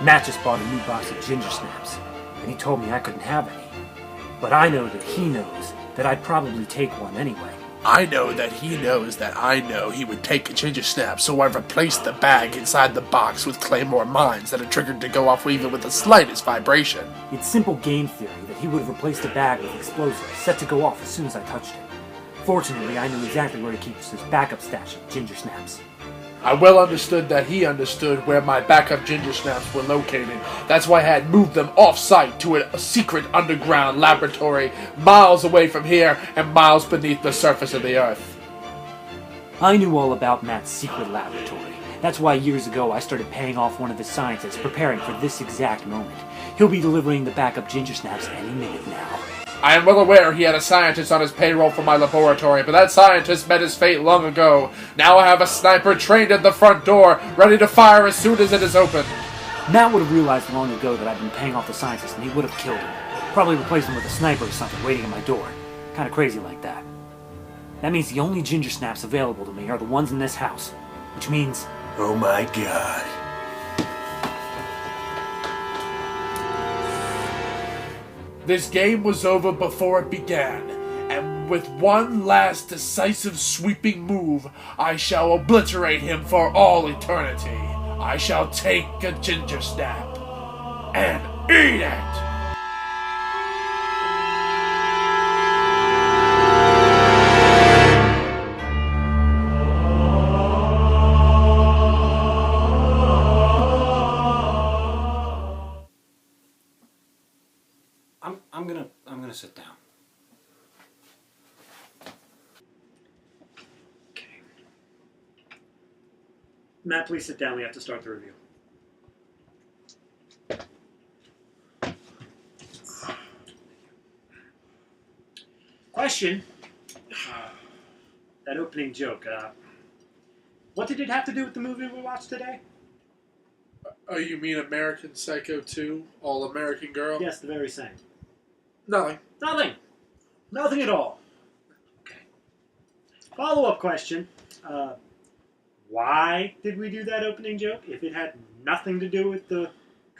Matt just bought a new box of ginger snaps, and he told me I couldn't have any. But I know that he knows that I'd probably take one anyway. I know that he knows that I know he would take a ginger snap, so I've replaced the bag inside the box with claymore mines that are triggered to go off even with the slightest vibration. It's simple game theory that he would have replaced the bag with explosives set to go off as soon as I touched it. Fortunately, I knew exactly where he keeps his backup stash of ginger snaps. I well understood that he understood where my backup ginger snaps were located. That's why I had moved them off-site to a secret underground laboratory miles away from here and miles beneath the surface of the Earth. I knew all about Matt's secret laboratory. That's why years ago I started paying off one of his scientists, preparing for this exact moment. He'll be delivering the backup ginger snaps any minute now. I am well aware he had a scientist on his payroll for my laboratory, but that scientist met his fate long ago. Now I have a sniper trained at the front door, ready to fire as soon as it is open. Matt would have realized long ago that I'd been paying off the scientist, and he would have killed him. Probably replaced him with a sniper or something waiting at my door. Kinda crazy like that. That means the only ginger snaps available to me are the ones in this house. Which means... Oh my god. This game was over before it began, and with one last decisive sweeping move, I shall obliterate him for all eternity. I shall take a ginger snap and eat it! I'm gonna sit down. Okay. Matt, please sit down. We have to start the review. Question. That opening joke. What did it have to do with the movie we watched today? Oh, you mean American Psycho 2? All-American Girl? Yes, the very same. Nothing. Nothing. Nothing at all. Okay. Follow-up question. Why did we do that opening joke if it had nothing to do with the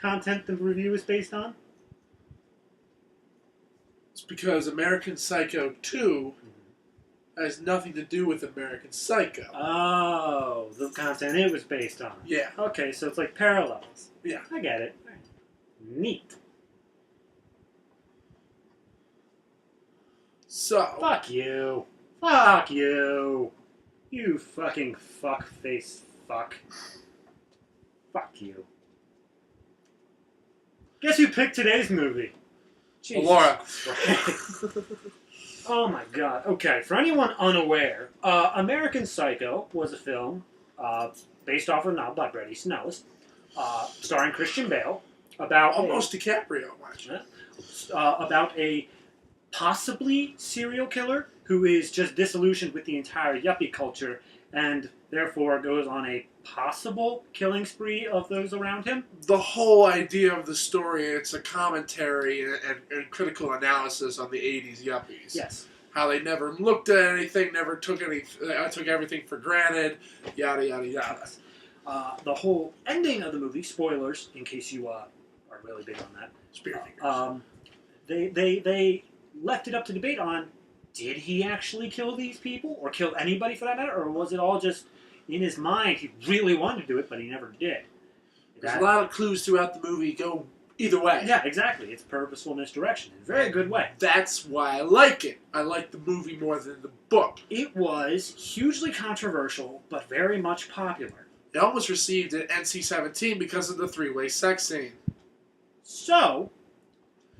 content the review is based on? It's because American Psycho 2 has nothing to do with American Psycho. Oh, the content it was based on. Yeah. Okay, so it's like parallels. Yeah. I get it. Neat. So. Fuck you. Fuck you. You fucking fuck-face fuck. Fuck you. Guess who picked today's movie? Jesus Laura. Christ. Oh my god. Okay, for anyone unaware, American Psycho was a film based off of a novel by Bret Easton Ellis, starring Christian Bale, about almost DiCaprio, actually. About a possibly serial killer who is just disillusioned with the entire yuppie culture and therefore goes on a possible killing spree of those around him. The whole idea of the story, it's a commentary and critical analysis on the 80s yuppies. Yes. How they never looked at anything, never took took everything for granted, yada, yada, yada. The whole ending of the movie, spoilers, in case you are really big on that. Spear fingers. They left it up to debate on, did he actually kill these people? Or kill anybody for that matter? Or was it all just in his mind? He really wanted to do it, but he never did. There's a lot of clues throughout the movie go either way. Yeah, exactly. It's purposeful misdirection in a very good way. That's why I like it. I like the movie more than the book. It was hugely controversial, but very much popular. It almost received an NC-17 because of the three-way sex scene. So,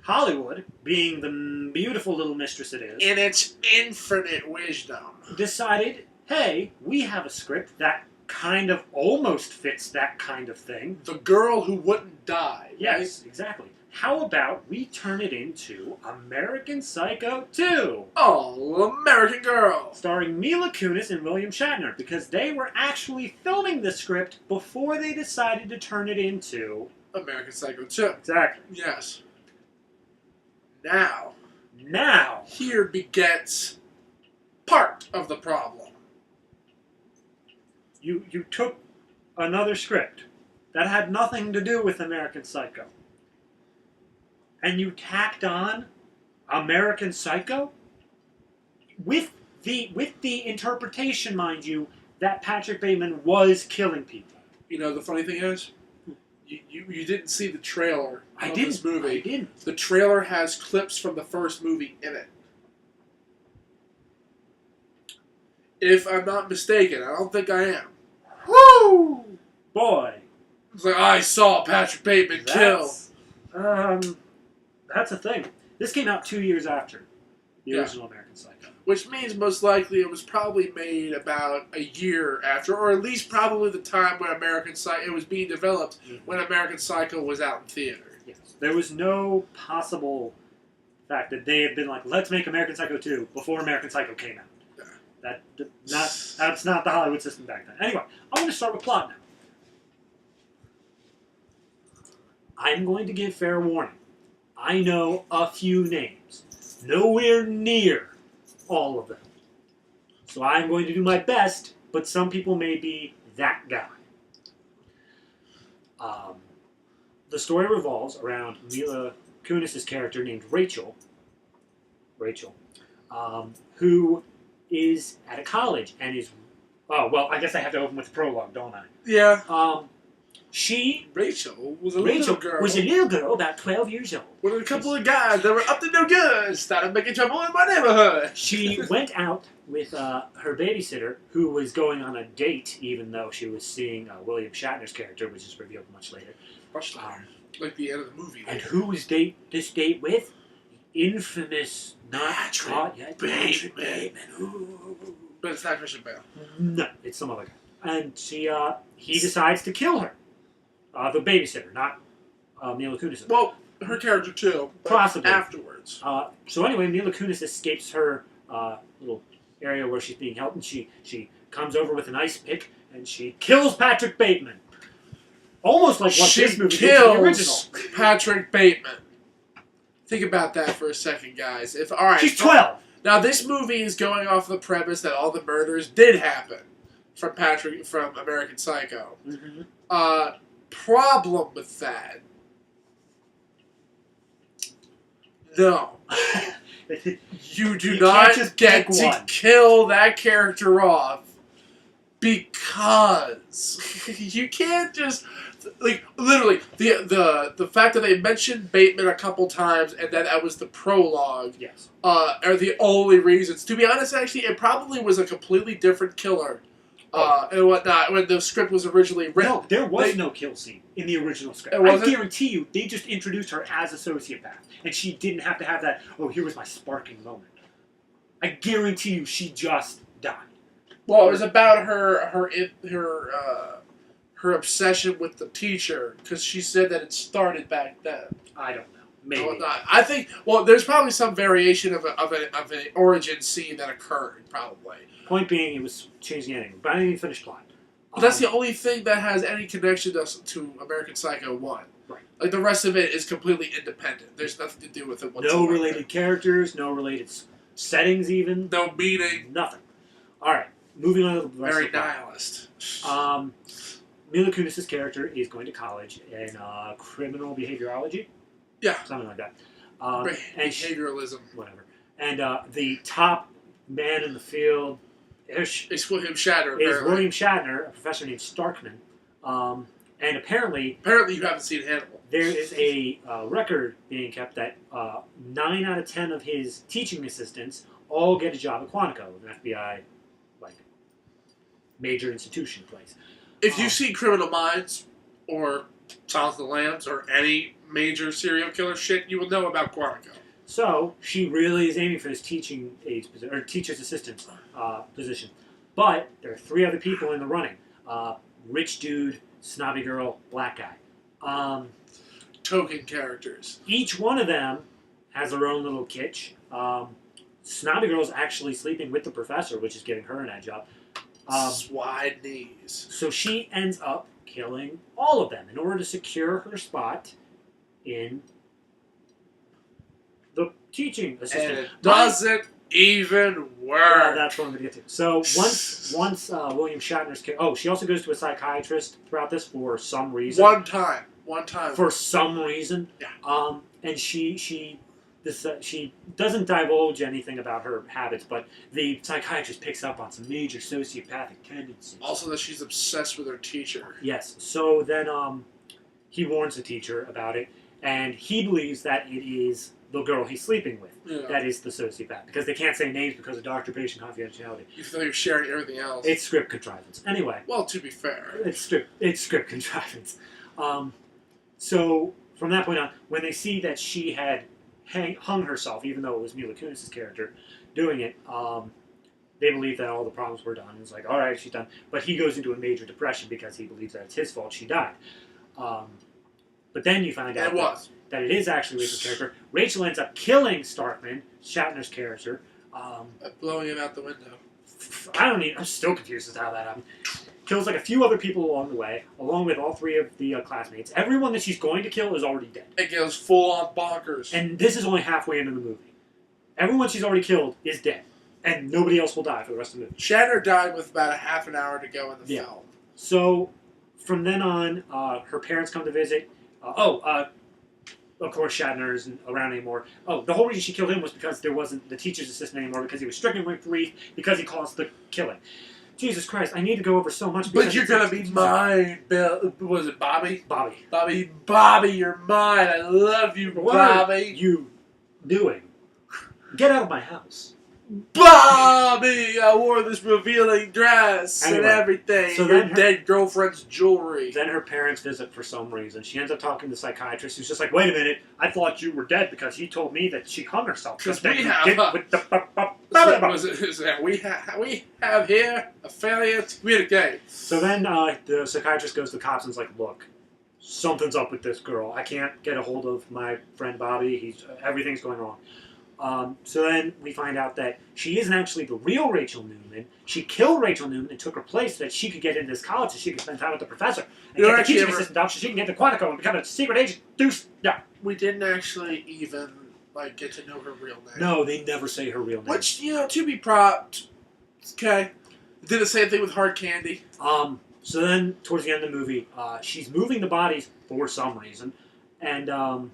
Hollywood, being the beautiful little mistress it is, in its infinite wisdom, decided, hey, we have a script that kind of almost fits that kind of thing. The girl who wouldn't die. Yes, right? Exactly. How about we turn it into American Psycho 2? All-American Girl. Starring Mila Kunis and William Shatner, because they were actually filming the script before they decided to turn it into American Psycho 2. Exactly. Yes. Now, here begets part of the problem. You took another script that had nothing to do with American Psycho. And you tacked on American Psycho with the interpretation, mind you, that Patrick Bateman was killing people. You know, the funny thing is, you didn't see the trailer of This movie. I didn't. The trailer has clips from the first movie in it. If I'm not mistaken, I don't think I am. Woo! Boy. It's like, I saw Patrick Bateman kill. That's a thing. This came out 2 years after the original American Psycho. Which means most likely it was probably made about a year after, or at least probably the time when American Psycho it was being developed when American Psycho was out in theater. Yes. There was no possible fact that they had been like, let's make American Psycho 2 before American Psycho came out. Yeah. That's not the Hollywood system back then. Anyway, I'm going to start with plot now. I'm going to give fair warning. I know a few names. Nowhere near all of them. So I'm going to do my best, but some people may be that guy. The story revolves around Mila Kunis' character named Rachel, who is at a college and is... Oh, well, I guess I have to open with the prologue, don't I? Yeah. Rachel was a little girl about 12 years old. With a couple of guys that were up to no good, started making trouble in my neighborhood. She went out with her babysitter, who was going on a date, even though she was seeing William Shatner's character, which is revealed much later. Like the end of the movie. And who was this date with? Infamous, not caught yet, Patrick Bateman. But it's not Christian Bale. No, it's some other guy. And he decides to kill her. The babysitter, not Mila Kunis. Well, her character too. Possibly. Afterwards. So anyway, Mila Kunis escapes her little area where she's being held, and she comes over with an ice pick, and she kills Patrick Bateman. Almost like what this movie did to the original. Patrick Bateman. Think about that for a second, guys. She's 12. Now, this movie is going off the premise that all the murders did happen from American Psycho. Mm-hmm. Problem with that. No. You do not get to kill that character off because you can't just... Like, literally, the fact that they mentioned Bateman a couple times and that was the prologue are the only reasons. To be honest, actually, it probably was a completely different killer and whatnot when the script was originally written. No, there was no kill scene in the original script. I guarantee you, they just introduced her as a sociopath, and she didn't have to have that, oh, here was my sparking moment. I guarantee you she just died. Well, it was about her obsession with the teacher, because she said that it started back then. I don't know. Maybe. I think, well, there's probably some variation of an origin scene that occurred, probably. Point being, it was changing the ending, but I didn't even finish plot. But that's the only thing that has any connection to American Psycho 1. Right. Like, the rest of it is completely independent. There's nothing to do with it whatsoever. No related characters, no related settings even. No meaning. Nothing. Alright, moving on to the rest Very of the nihilist. Mila Kunis' character is going to college in criminal behaviorology. Yeah. Something like that. Behavioralism. Whatever. And the top man in the field is William Shatner. William Shatner, a professor named Starkman. And apparently you haven't seen Hannibal. There is a record being kept that 9 out of 10 of his teaching assistants all get a job at Quantico, an FBI major institution place. If you see Criminal Minds or Silence of the Lambs or any major serial killer shit, you will know about Quantico. So she really is aiming for this teaching aides or teacher's assistant position. But there are 3 other people in the running: rich dude, snobby girl, black guy. Token characters. Each one of them has their own little kitsch. Snobby girl's actually sleeping with the professor, which is giving her an edge up. Wide knees. So she ends up killing all of them in order to secure her spot in the teaching assistant. And it doesn't even worse. Well, that's what I'm going to get to. So once William Shatner's character... Oh, she also goes to a psychiatrist throughout this for some reason. One time. For some reason. Yeah. And she doesn't divulge anything about her habits, but the psychiatrist picks up on some major sociopathic tendencies. Also that she's obsessed with her teacher. Yes. So then he warns the teacher about it, and he believes that it is the girl he's sleeping with that is the sociopath, because they can't say names because of doctor-patient confidentiality. Even though you're sharing everything else. It's script contrivance. Anyway. Well, to be fair. It's script contrivance. So from that point on, when they see that she had hung herself, even though it was Mila Kunis' character doing it, they believe that all the problems were done. It's like, all right, she's done. But he goes into a major depression because he believes that it's his fault she died. But then you find out that it is actually Rachel's character. Rachel ends up killing Starkman, Shatner's character. Blowing him out the window. I'm still confused as to how that happened. Kills like a few other people along the way, along with all three of the classmates. Everyone that she's going to kill is already dead. It goes full on bonkers. And this is only halfway into the movie. Everyone she's already killed is dead. And nobody else will die for the rest of the movie. Shatner died with about a half an hour to go in the film. So, from then on, her parents come to visit. Of course, Shatner isn't around anymore. Oh, the whole reason she killed him was because there wasn't the teacher's assistant anymore, because he was stricken with grief, because he caused the killing. Jesus Christ, I need to go over so much. But you're going to be mine, Bill. Was it Bobby? Bobby, you're mine. I love you, what Bobby. What are you doing? Get out of my house. Bobby, I wore this revealing dress and everything. So your dead girlfriend's jewelry. Then her parents visit for some reason. She ends up talking to the psychiatrist, who's just like, wait a minute, I thought you were dead because he told me that she hung herself. Because we have here a failure to communicate. So then the psychiatrist goes to the cops and is like, look, something's up with this girl. I can't get a hold of my friend Bobby. Everything's going wrong. So then we find out that she isn't actually the real Rachel Newman. She killed Rachel Newman and took her place so that she could get into this college so she could spend time with the professor. And get the teaching assistant job so she can get to Quantico and become a secret agent. Yeah. We didn't actually even get to know her real name. No, they never say her real name. Which, to be propped. Okay. Did the same thing with Hard Candy. So then, towards the end of the movie, she's moving the bodies for some reason. And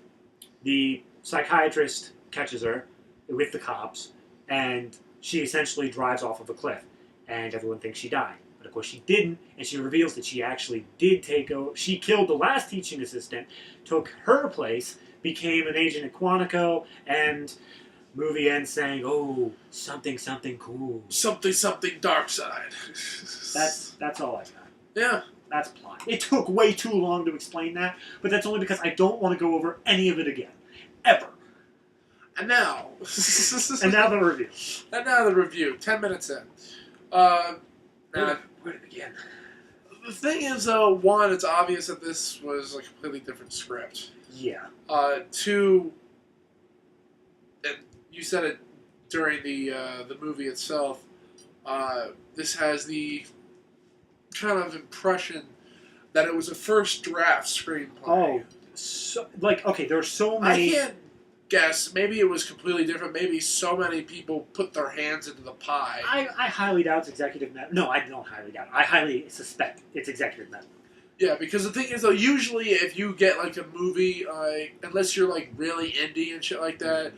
the psychiatrist catches her with the cops, and she essentially drives off of a cliff, and everyone thinks she died. But of course she didn't, and she reveals that she actually did take over. She killed the last teaching assistant, took her place, became an agent at Quantico, and movie ends saying, oh, something cool. Something dark side. That's all I got. Yeah. That's plot. It took way too long to explain that, but that's only because I don't want to go over any of it again. Ever. And now... And now the review. 10 minutes in. Where to begin? The thing is, one, it's obvious that this was a completely different script. Yeah. Two, and you said it during the movie itself, this has the kind of impression that it was a first draft screenplay. Oh, there are so many... I can't guess. Maybe it was completely different. Maybe so many people put their hands into the pie. I highly doubt it's executive network. No, I don't highly doubt it. I highly suspect it's executive network. Yeah, because the thing is, though, usually if you get a movie, unless you're really indie and shit like that,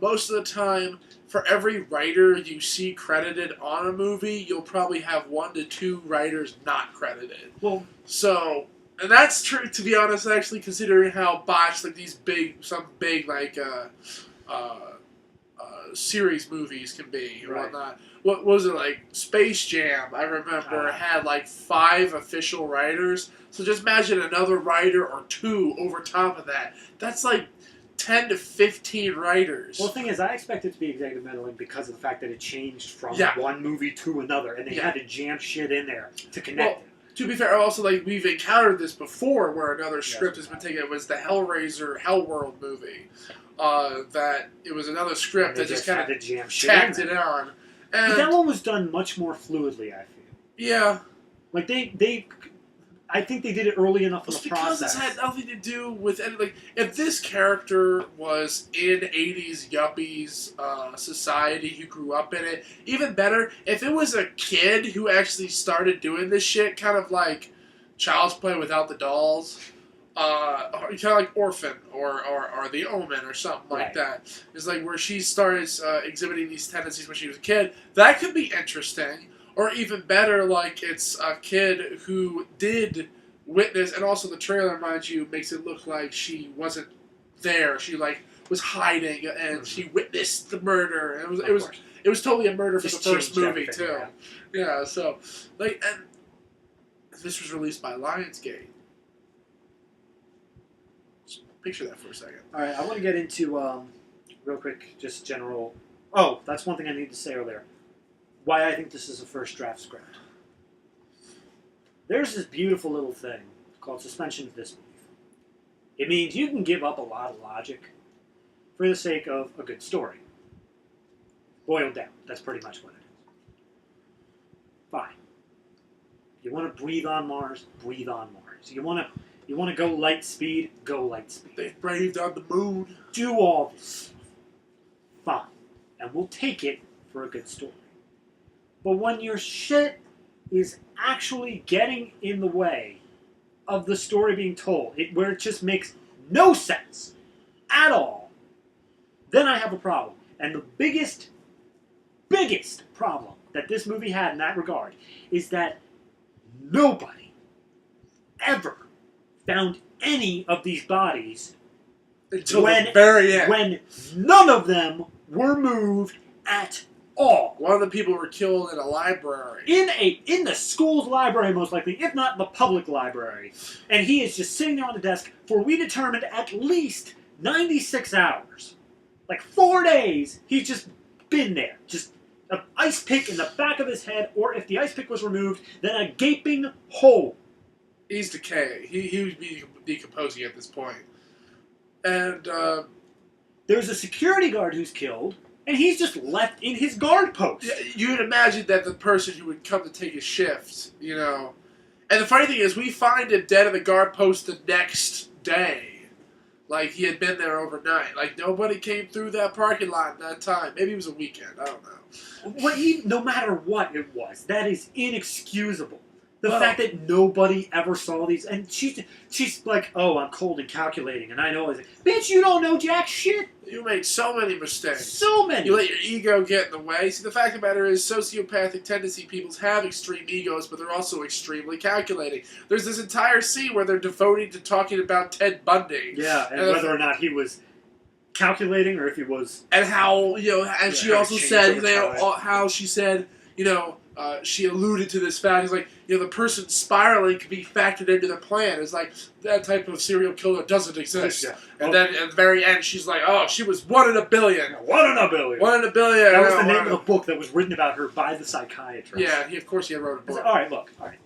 most of the time, for every writer you see credited on a movie, you'll probably have 1 to 2 writers not credited. Well, so... And that's true, to be honest, actually, considering how botched some big series movies can be and whatnot. What was it, Space Jam, I remember, had 5 official writers. So just imagine another writer or 2 over top of that. That's 10 to 15 writers. Well, the thing is, I expect it to be executive meddling because of the fact that it changed from one movie to another, and they had to jam shit in there to connect it. To be fair, also, we've encountered this before where another script has been taken. It was the Hellraiser Hellworld movie. That it was another script that just kind of tacked it on. And but that one was done much more fluidly, I feel. Yeah. I think they did it early enough in the because process. this had nothing to do with any, like, if this character was in 80s yuppies society who grew up in it, even better, if it was a kid who actually started doing this shit, kind of like Child's Play without the dolls, kind of like Orphan or The Omen or something like that. It's like where she starts exhibiting these tendencies when she was a kid. That could be interesting. Or even better, like it's a kid who did witness, and also the trailer, mind you, makes it look like she wasn't there. She like was hiding, and she witnessed the murder. And it was totally a murder for the first movie too. Yeah, so like, and this was released by Lionsgate. Just picture that for a second. All right, I want to get into real quick, just general. Oh, that's one thing I need to say earlier. Why I think this is a first draft script. There's this beautiful little thing called suspension of disbelief. It means you can give up a lot of logic for the sake of a good story. Boiled down, that's pretty much what it is. Fine. You want to breathe on Mars? Breathe on Mars. You want to go light speed? Go light speed. They braved on the moon. Do all this stuff. Fine. And we'll take it for a good story. But when your shit is actually getting in the way of the story being told, where it just makes no sense at all, then I have a problem. And the biggest problem that this movie had in that regard is that nobody ever found any of these bodies until the very end. When none of them were moved at all. One of the people were killed in a library. In the school's library, most likely, if not the public library. And he is just sitting there on the desk for, we determined, at least 96 hours. Like 4 days, he's just been there. Just an ice pick in the back of his head, or if the ice pick was removed, then a gaping hole. He's decaying. He would be decomposing at this point. And there's a security guard who's killed, and he's just left in his guard post. Yeah, you'd imagine that the person who would come to take his shift, you know. And the funny thing is, we find him dead at the guard post the next day. Like, he had been there overnight. Like, nobody came through that parking lot in that time. Maybe it was a weekend. I don't know. No matter what it was, that is inexcusable. The fact that nobody ever saw these, and she's like, oh, I'm cold and calculating, and I know, bitch, you don't know jack shit. You made so many mistakes. So many. You let your ego get in the way. See, the fact of the matter is, sociopathic tendency people have extreme egos, but they're also extremely calculating. There's this entire scene where they're devoted to talking about Ted Bundy. Yeah, and whether or not he was calculating or if he was... And how, and she also said, how she said, she alluded to this fact. It's like, the person spiraling could be factored into the plan. It's like, that type of serial killer doesn't exist. Yeah. And then at the very end, she's like, oh, she was 1 in a billion. 1 in a billion. 1 in a billion. That was the name of the book that was written about her by the psychiatrist. Yeah, of course he wrote a book. All right, look. All right.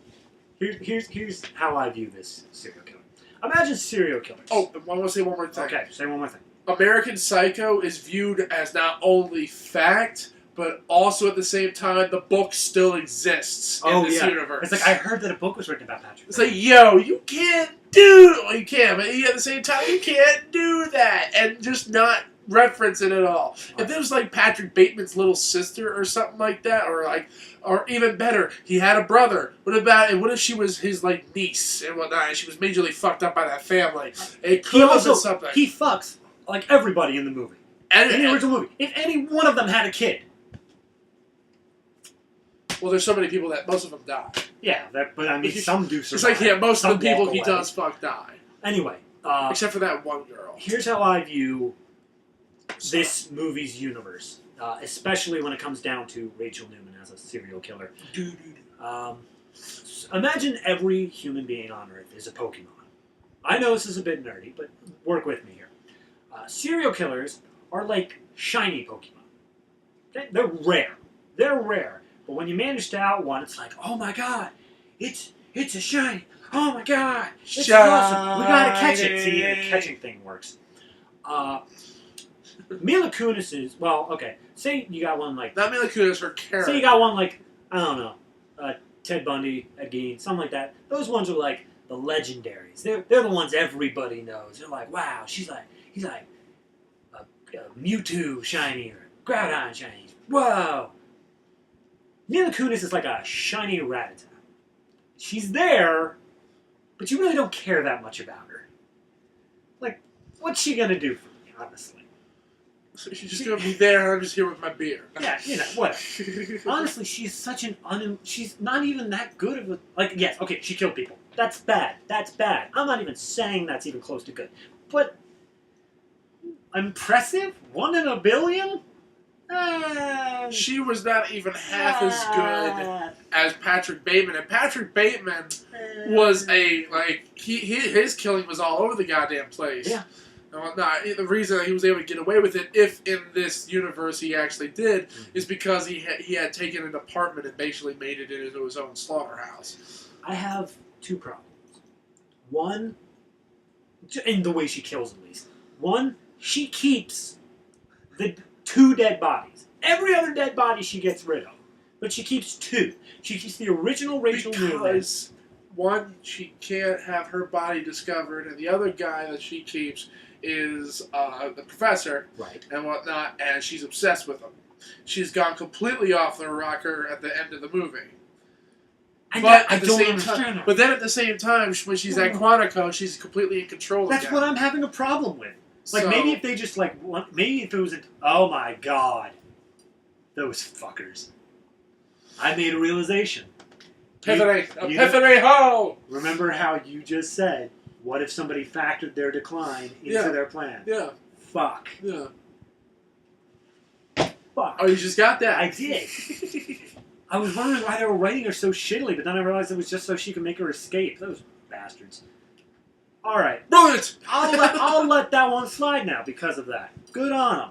Here's how I view this serial killer. Imagine serial killers. Oh, I want to say one more thing. Okay, say one more thing. American Psycho is viewed as not only fact, but also at the same time, the book still exists in this universe. It's like, I heard that a book was written about Patrick. It's like, yo, you can't do... Well, you can, but at the same time, you can't do that and just not reference it at all. If it was like Patrick Bateman's little sister or something like that, or even better, he had a brother. What if she was his niece and whatnot, and she was majorly fucked up by that family? It could have been something. He fucks like everybody in the movie. In the original movie. If any one of them had a kid. Well, there's so many people that most of them die. Yeah, but I mean, some do survive. It's like, most of the people he does fuck die. Anyway. Except for that one girl. Here's how I view this movie's universe, especially when it comes down to Rachel Newman as a serial killer. Imagine every human being on Earth is a Pokemon. I know this is a bit nerdy, but work with me here. Serial killers are like shiny Pokemon. Okay? They're rare. They're rare. But when you manage to out one, it's like, oh my god, it's a shiny. Oh my god, it's awesome. We gotta catch it. See, the catching thing works. Mila Kunis is, say you got one like... Not Mila Kunis, her character. Say you got one like, I don't know, Ted Bundy, Ed Gein, something like that. Those ones are like, the legendaries. They're the ones everybody knows. They're like, wow, he's like a Mewtwo shiny or Groudon shiny. Whoa. Mila Kunis is like a shiny Rattata. She's there, but you really don't care that much about her. Like, what's she gonna do for me, honestly? So she's just gonna be there, and I'm just here with my beer. Yeah, whatever. Honestly, she's such she's not even that good of a... Like, yes, okay, she killed people. That's bad. That's bad. I'm not even saying that's even close to good. But... impressive? 1 in a billion? She was not even half as good as Patrick Bateman. And Patrick Bateman was his killing was all over the goddamn place. Yeah. The reason that he was able to get away with it, if in this universe he actually did, is because he had taken an apartment and basically made it into his own slaughterhouse. I have 2 problems. One, in the way she kills at least. One, she keeps the 2 dead bodies. Every other dead body she gets rid of. But she keeps 2. She keeps the original Rachel Newman. Because, one, she can't have her body discovered, and the other guy that she keeps is the professor, right, and whatnot, and she's obsessed with him. She's gone completely off the rocker at the end of the movie. But at the same time, but then at the same time, when she's at Quantico, she's completely in control. That's what I'm having a problem with. Like, so, maybe if they just maybe if it was oh my god, those fuckers. I made a realization. Epiphany ho! Remember how you just said, what if somebody factored their decline into their plan? Yeah. Fuck. Yeah. Fuck. Oh, you just got that? I did. I was wondering why they were writing her so shittily, but then I realized it was just so she could make her escape. Those bastards. Alright. Brilliant! I'll let that one slide now because of that. Good on them.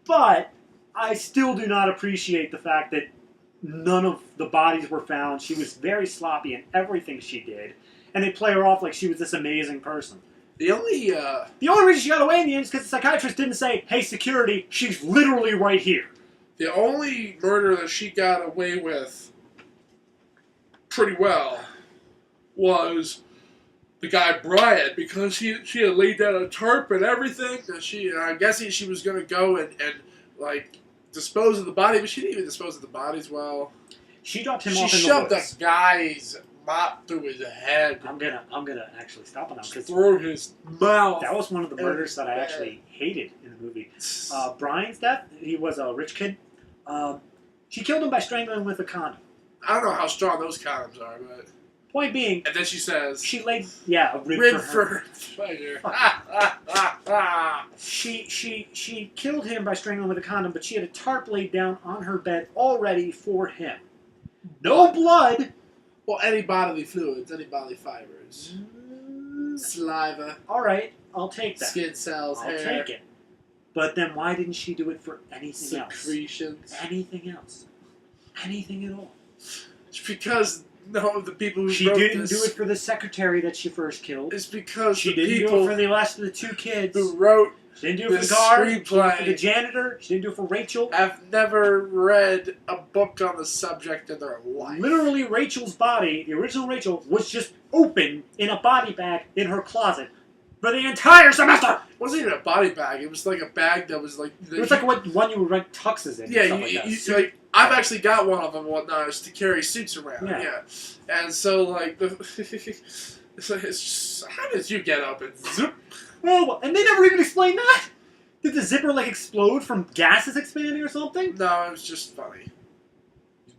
But I still do not appreciate the fact that none of the bodies were found. She was very sloppy in everything she did. And they play her off like she was this amazing person. The only reason she got away in the end is because the psychiatrist didn't say, hey, security, she's literally right here. The only murder that she got away with pretty well was the guy Bryant, because she had laid down a tarp and everything. And I'm guessing she was going to go and dispose of the body, but she didn't even dispose of the bodies well. She dropped him off in the woods. She shoved the guy's mop through his head. I'm gonna actually stop on that because through his mouth. That was one of the murders that I actually hated in the movie. Brian's death. He was a rich kid. She killed him by strangling him with a condom. I don't know how strong those condoms are, but point being, and then she says, she laid a rib for her. Pleasure. She killed him by strangling him with a condom, but she had a tarp laid down on her bed already for him. No blood. Well, any bodily fluids, any bodily fibers. Saliva. Alright, I'll take that. Skin cells, hair. I'll take it. But then why didn't she do it for anything else? Secretions. Anything else. Anything at all. It's because the people who she wrote didn't this, do it for the secretary that she first killed. It's because she didn't do it for the last of the 2 kids who wrote she didn't do it for the guard. She didn't do it for the screenplay. janitor. She didn't do it for Rachel. I've never read a book on the subject in their life. Literally, Rachel's body, the original Rachel, was just open in a body bag in her closet for the entire semester. It wasn't even a body bag. It was like a bag that was like... It was like one you would rent tuxes in. Yeah, I've actually got one of them and whatnot, is to carry suits around. Yeah. And so, it's just, how did you get up and zoop? Oh, and they never even explained that. Did the zipper explode from gases expanding or something? No, it was just funny.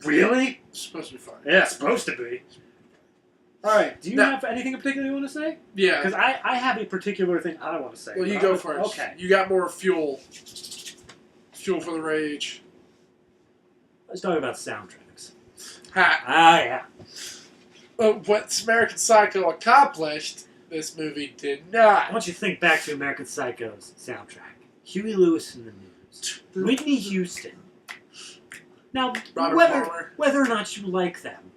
Really? It's supposed to be funny. Yeah, it's supposed to be. Alright, do you have anything in particular you want to say? Yeah. Because I have a particular thing I want to say. Well, you go first. Okay. You got more fuel. Fuel for the rage. Let's talk about soundtracks. Yeah. What American Psycho accomplished, this movie did not. I want you to think back to American Psycho's soundtrack. Huey Lewis and the News. Whitney Houston. Now, whether or not you like them,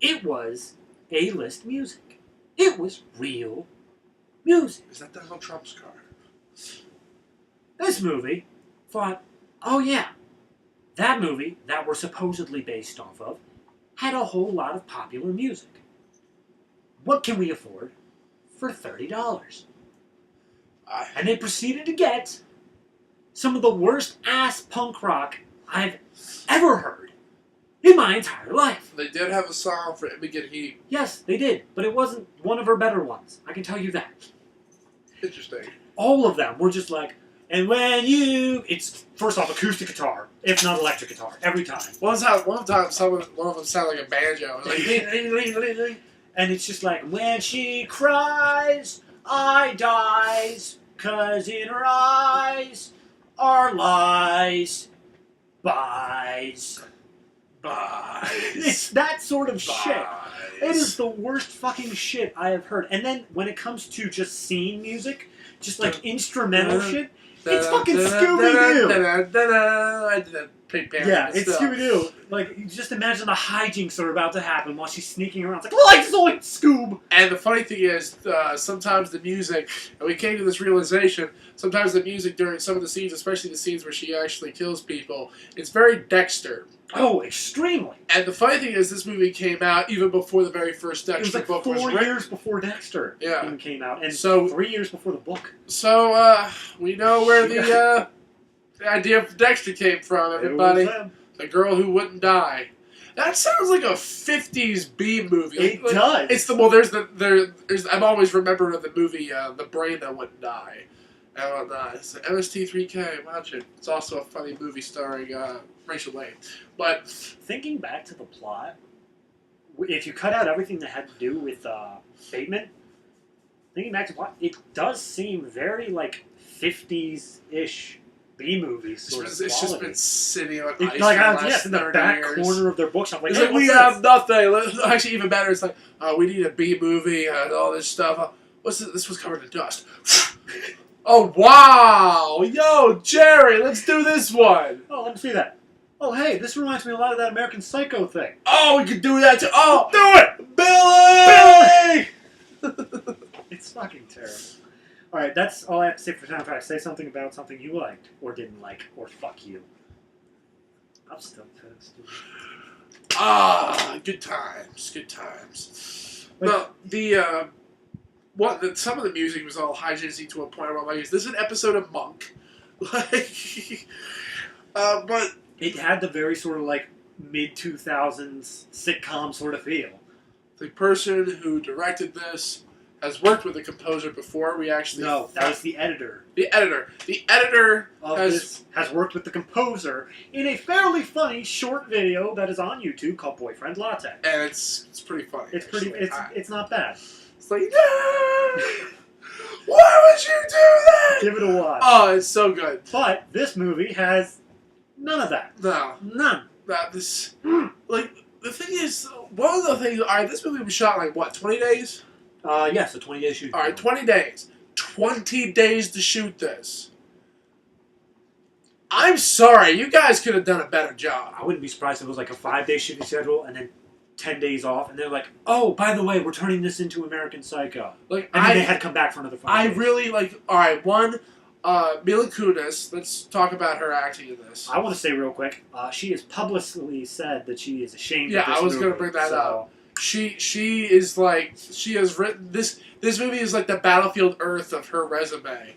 it was A-list music. It was real music. Is that Donald Trump's car? This movie thought, oh yeah, that movie that we're supposedly based off of had a whole lot of popular music. what can we afford for $30? And they proceeded to get some of the worst ass punk rock I've ever heard in my entire life. They did have a song for Imogen Heap. Yes, they did, but it wasn't one of her better ones. I can tell you that. Interesting. All of them were just like, and when you... It's, first off, acoustic guitar, if not electric guitar, every time. One time one of them sounded like a banjo. It was like, and it's just like, when she cries, I dies, 'cause in her eyes are lies, buys. It's that sort of shit. It is the worst fucking shit I have heard. And then when it comes to just scene music, just like instrumental shit, it's fucking Scooby-Doo. Yeah, it's Scooby-Doo. Like, you just imagine the hijinks that are about to happen while she's sneaking around. It's like, zoink, Scoob! And the funny thing is, sometimes the music, and we came to this realization, sometimes the music during some of the scenes, especially the scenes where she actually kills people, it's very Dexter. Oh, extremely. And the funny thing is, this movie came out even before the very first Dexter book was written. It was like 4 years before Dexter even came out, and so 3 years before the book. So, we know where the idea for Dexter came from, everybody. The girl who wouldn't die. That sounds like a 50s B movie. It does. It's the I've always remembered the movie The Brain That Wouldn't Die. It's MST3K. Watch it. It's also a funny movie starring Rachel Lane. But thinking back to the plot, if you cut out everything that had to do with Bateman, thinking back to the plot, it does seem very like 50s-ish B movies sort of quality. It's just been sitting on ice for the last in the 30 back years. corner of their bookshelf. Like, it's like, we have nothing. Actually, even better, it's like, we need a B movie and all this stuff. What's this? This was covered in dust. Oh, wow! Yo, Jerry, let's do this one! Oh, let me see that. Oh, hey, this reminds me a lot of that American Psycho thing. Oh, we could do that too. Oh, do it! Billy! It's fucking terrible. Alright, that's all I have to say for soundtrack. Say something about something you liked, or didn't like, or fuck you. I'm still pissed. Good times. Good times. No, some of the music was all hijinksy to a point where I'm like, is this an episode of Monk? Like, but it had the very sort of like mid-2000s sitcom sort of feel. The person who directed this has worked with the composer before. No, that was the editor. The editor has worked with the composer in a fairly funny short video that is on YouTube called Boyfriend Latte. And it's pretty funny. It's not bad. It's like, no! Why would you do that? Give it a watch. Oh, it's so good. But this movie has none of that. No. None. Like, the thing is, one of the things, alright, this movie was shot in like, what, 20 days? Yes, a 20-day shoot. Alright, 20 days. 20 days to shoot this. I'm sorry, you guys could have done a better job. I wouldn't be surprised if it was like a 5-day shooting schedule and then 10 days off, and they're like, oh, by the way, we're turning this into American Psycho. Like, and then they had to come back for another 5 days. I really, like, alright, Mila Kunis, let's talk about her acting in this. I want to say real quick, she has publicly said that she is ashamed of this Yeah, I was movie, going to bring that up. She is like, she has written, this movie is like the Battlefield Earth of her resume,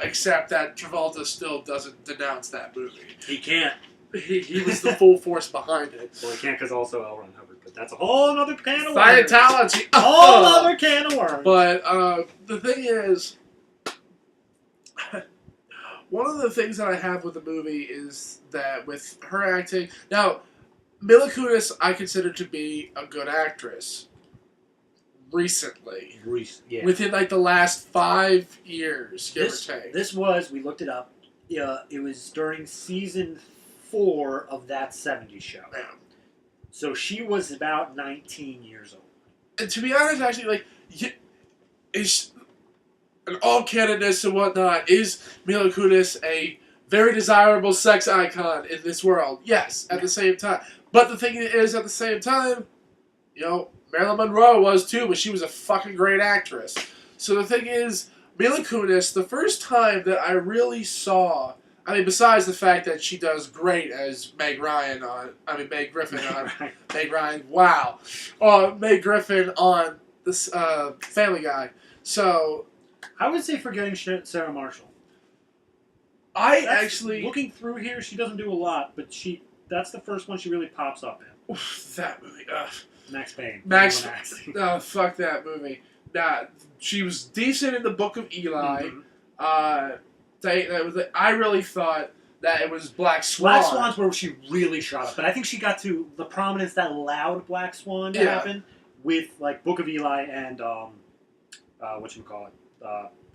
except that Travolta still doesn't denounce that movie. He can't. He was the full force behind it. Well, he can't because also L. Ron Hubbard, but that's a whole other can of worms. Scientology! Whole other can of worms. But, the thing is, one of the things that I have with the movie is that with her acting, now, Mila Kunis I consider to be a good actress. Recently. Yeah. Within like the last 5 years, give or take. This was, we looked it up, it was during season 4 of That 70s Show. Yeah. So she was about 19 years old. And to be honest, actually, like, is an all candidness and whatnot, is Mila Kunis a very desirable sex icon in this world? Yes, at the same time. But the thing is, at the same time, Marilyn Monroe was too, but she was a fucking great actress. So the thing is, Mila Kunis, the first time that I really saw, I mean, besides the fact that she does great as Meg Griffin on, Meg Griffin on this Family Guy. So I would say Forgetting Sarah Marshall. Looking through here, she doesn't do a lot, but that's the first one she really pops up in. That movie. Max Payne. Fuck that movie. Nah, she was decent in the Book of Eli. Mm-hmm. I really thought that it was Black Swan. Black Swan's where she really shot up, but I think she got to the prominence that allowed Black Swan to happen with like Book of Eli and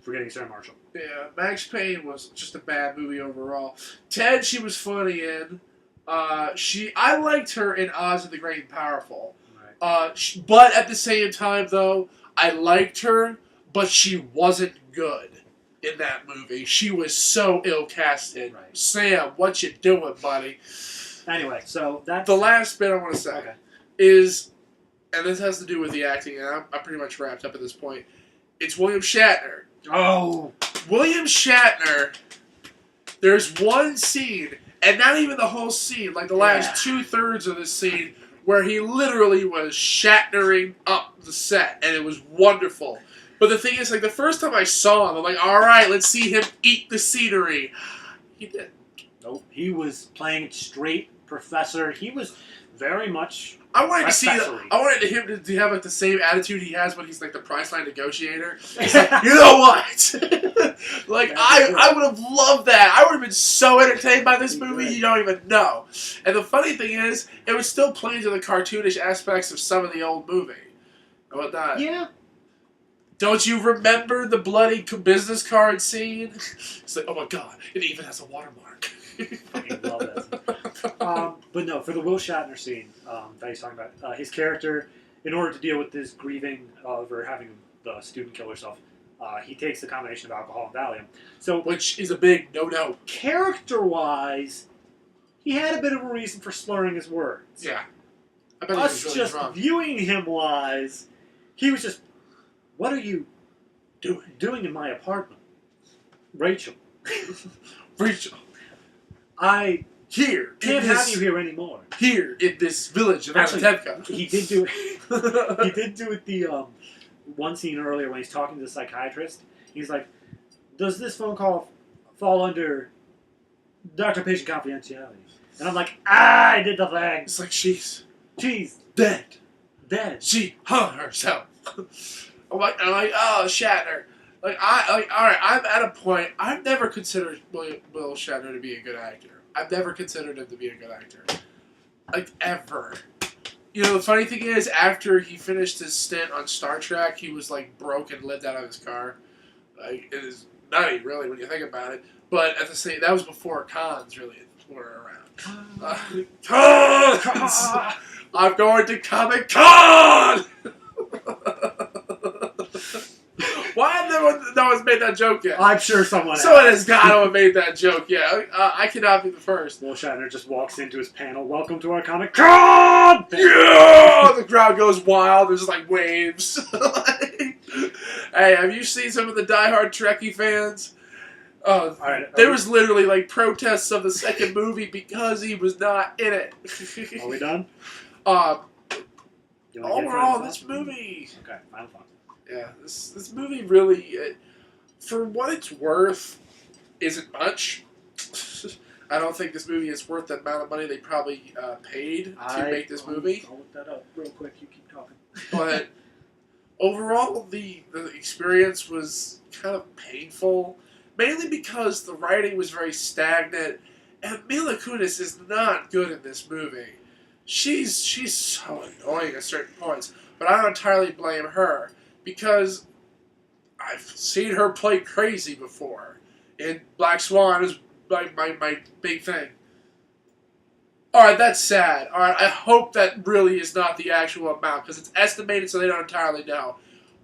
Forgetting Sarah Marshall. Yeah, Max Payne was just a bad movie overall. Ted, she was funny in. I liked her in Oz and the Great and Powerful. Right. But at the same time, though, I liked her, but she wasn't good in that movie. She was so ill-casted. Right. Sam, what you doing, buddy? Anyway, so that's... The last bit I want to say is, and this has to do with the acting, and I'm pretty much wrapped up at this point, it's William Shatner. Oh! William Shatner, there's one scene, and not even the whole scene, like the last 2/3 of this scene, where he literally was Shatnering up the set, and it was wonderful. But the thing is, like, the first time I saw him, I'm like, alright, let's see him eat the scenery. He did. Nope. He was playing it straight professor. He was very much... I wanted him to have like the same attitude he has when he's like the Priceline negotiator. He's like, you know what? Like I would have loved that. I would have been so entertained by this movie. You don't even know. And the funny thing is, it was still playing to the cartoonish aspects of some of the old movie. How about that? Yeah. Don't you remember the bloody business card scene? It's like, oh my god, it even has a watermark. Fucking love that. But no, for the Will Shatner scene that he's talking about, his character, in order to deal with this grieving over having the student kill herself, he takes the combination of alcohol and Valium. So, which is a big no-no. Character-wise, he had a bit of a reason for slurring his words. Yeah. I bet Us he was really just drunk. viewing him-wise, he was just, what are you doing in my apartment? Rachel. Rachel. I can't have you here anymore. Here in this village of Anatevka. He did do it. He did do it the one scene earlier when he's talking to the psychiatrist. He's like, "Does this phone call fall under doctor-patient confidentiality?" And I'm like, I did the thing. It's like she's dead. She hung herself. I'm like, oh, Shatner. All right, I'm at a point, I've never considered Will Shatner to be a good actor. I've never considered him to be a good actor. Like, ever. You know, the funny thing is, after he finished his stint on Star Trek, he was, like, broke and lived out of his car. Like, it is nutty, really, when you think about it. But at the same, that was before cons, really, were around. Cons! I'm going to Comic-Con! Why have no one's made that joke yet? I'm sure someone has got to have made that joke, yeah. I cannot be the first. Will Shatner just walks into his panel, welcome to our Comic-Con! Yeah! The crowd goes wild, there's like waves. Hey, have you seen some of the diehard Trekkie fans? There was literally like protests of the second movie because he was not in it. Are we done? Overall, this movie... Okay, final thoughts. Yeah, this movie really, for what it's worth, isn't much. I don't think this movie is worth the amount of money they probably paid to make this movie. I'll look that up real quick. You keep talking. But overall, the experience was kind of painful, mainly because the writing was very stagnant, and Mila Kunis is not good in this movie. She's so annoying at certain points, but I don't entirely blame her. Because I've seen her play crazy before. And Black Swan is my big thing. Alright, that's sad. Alright, I hope that really is not the actual amount. Because it's estimated so they don't entirely know.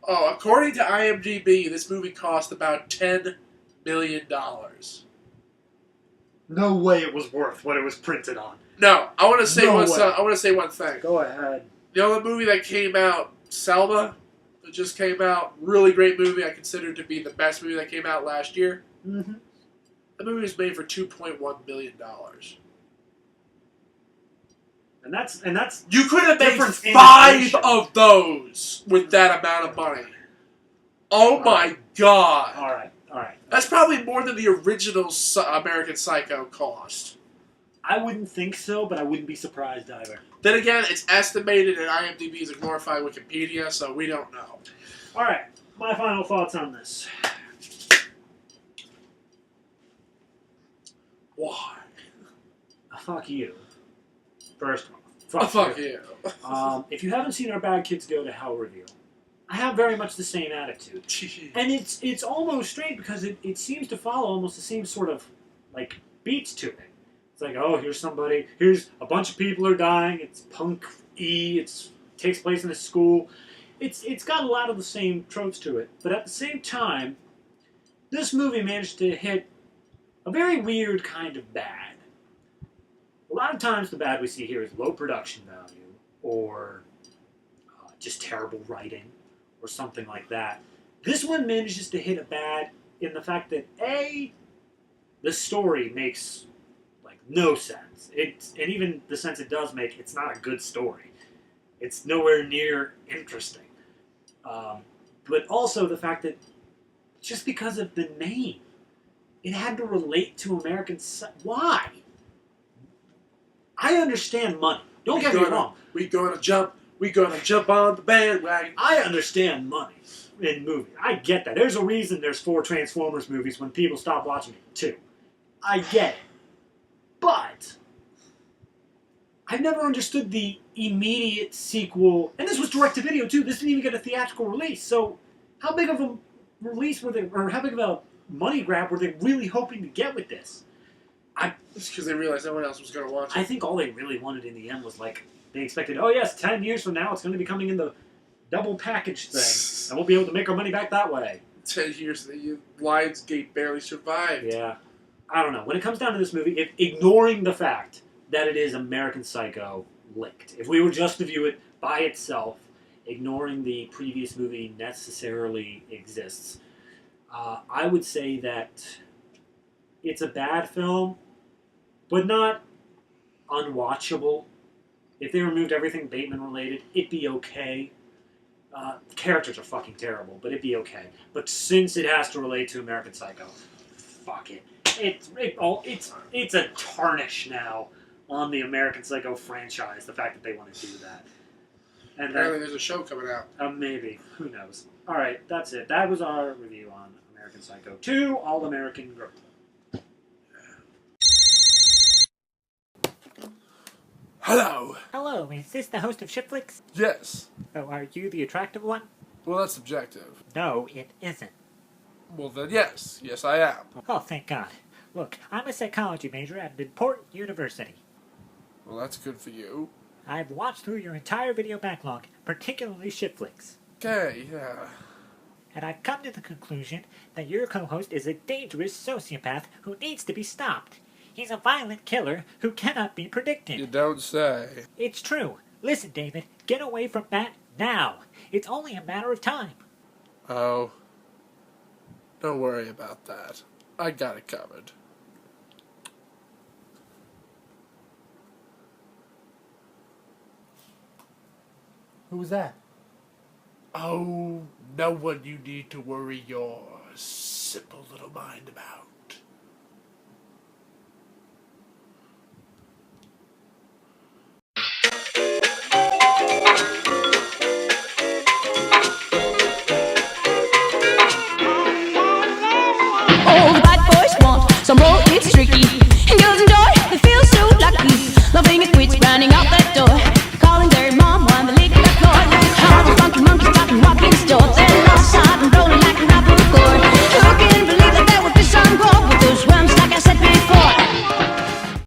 Oh, according to IMDb, this movie cost about $10 million. No way it was worth what it was printed on. No, I want to say one thing. Go ahead. You know the movie that came out, Selma? It just came out. Really great movie. I consider it to be the best movie that came out last year. Mm-hmm. The movie was made for $2.1 million. And that's You could have made difference in 5 inflation. of those with that amount of money. Oh my god. all right. That's probably more than the original American Psycho cost. I wouldn't think so, but I wouldn't be surprised either. Then again, it's estimated and IMDb is a glorified Wikipedia, so we don't know. All right, my final thoughts on this. Why? Fuck you. First of all, Fuck you. If you haven't seen our Bad Kids Go to Hell review, I have very much the same attitude. And it's almost straight because it seems to follow almost the same sort of, like, beats to it. It's like, oh, here's a bunch of people are dying, it's punk-y, it takes place in a school. It's got a lot of the same tropes to it, but at the same time, this movie managed to hit a very weird kind of bad. A lot of times the bad we see here is low production value, or just terrible writing, or something like that. This one manages to hit a bad in the fact that, A, the story makes, like, no sense. And even the sense it does make, it's not a good story. It's nowhere near interesting. But also the fact that just because of the name, it had to relate to American... Why? I understand money. Don't get me wrong. We gonna jump on the bandwagon. I understand money in movies. I get that. There's a reason there's 4 Transformers movies when people stop watching it, too. I get it. But I've never understood the immediate sequel. And this was direct-to-video, too. This didn't even get a theatrical release. So how big of a release were they, or how big of a money grab were they really hoping to get with this? It's because they realized no one else was going to watch it. I think all they really wanted in the end was, like, they expected, oh yes, 10 years from now it's going to be coming in the double package thing. And we'll be able to make our money back that way. 10 years, Lionsgate barely survived. Yeah. I don't know. When it comes down to this movie, ignoring the fact that it is American Psycho licked, if we were just to view it by itself, ignoring the previous movie necessarily exists, I would say that it's a bad film, but not unwatchable. If they removed everything Bateman related, it'd be okay. The characters are fucking terrible, but it'd be okay. But since it has to relate to American Psycho, fuck it. It's a tarnish now on the American Psycho franchise, the fact that they want to do that. And apparently there's a show coming out. Maybe. Who knows? Alright, that's it. That was our review on American Psycho 2, All-American Girl. Hello. Hello, is this the host of ShitFlix? Yes. Oh, are you the attractive one? Well, that's subjective. No, it isn't. Well, then yes. Yes, I am. Oh, thank God. Look, I'm a psychology major at an important university. Well, that's good for you. I've watched through your entire video backlog, particularly ShitFlix. Okay, yeah. And I've come to the conclusion that your co-host is a dangerous sociopath who needs to be stopped. He's a violent killer who cannot be predicted. You don't say. It's true. Listen, David, get away from Matt now. It's only a matter of time. Oh. Don't worry about that. I got it covered. Who was that? Oh, no one you need to worry your simple little mind about.